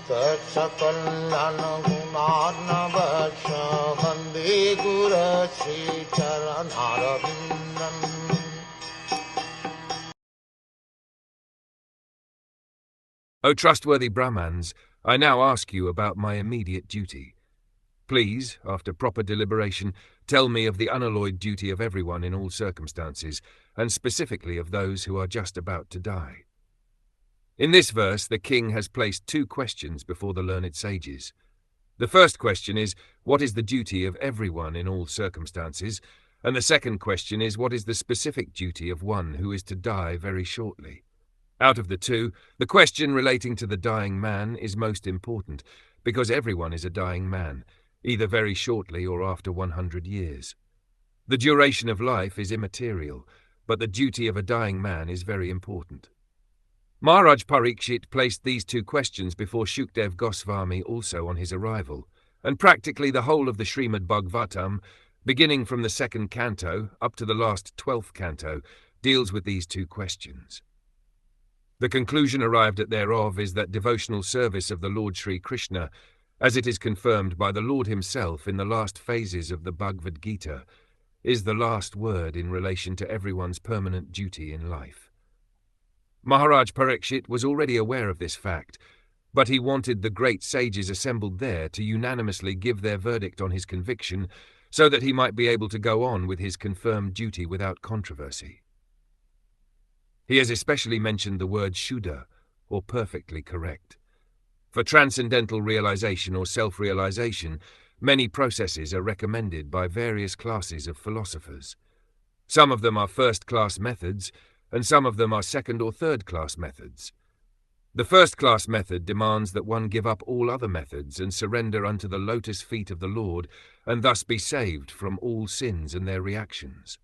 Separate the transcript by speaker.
Speaker 1: Sakalayan Gunarnavasha Vande Guru Sri Charanaravindan.
Speaker 2: O trustworthy Brahmans, I now ask you about my immediate duty. Please, after proper deliberation, tell me of the unalloyed duty of everyone in all circumstances, and specifically of those who are just about to die. In this verse, the king has placed two questions before the learned sages. The first question is, what is the duty of everyone in all circumstances? And the second question is, what is the specific duty of one who is to die very shortly? Out of the two, the question relating to the dying man is most important, because everyone is a dying man, either very shortly or after 100 years. The duration of life is immaterial, but the duty of a dying man is very important. Maharaj Parikshit placed these two questions before Shukdev Goswami also on his arrival, and practically the whole of the Srimad Bhagwatam, beginning from the 2nd canto up to the last 12th canto, deals with these two questions. The conclusion arrived at thereof is that devotional service of the Lord Sri Krishna, as it is confirmed by the Lord himself in the last phases of the Bhagavad Gita, is the last word in relation to everyone's permanent duty in life. Maharaj Parikshit was already aware of this fact, but he wanted the great sages assembled there to unanimously give their verdict on his conviction so that he might be able to go on with his confirmed duty without controversy. He has especially mentioned the word Shuddha, or perfectly correct. For transcendental realization or self-realization, many processes are recommended by various classes of philosophers. Some of them are first-class methods, and some of them are second- or third-class methods. The first-class method demands that one give up all other methods and surrender unto the lotus feet of the Lord, and thus be saved from all sins and their reactions.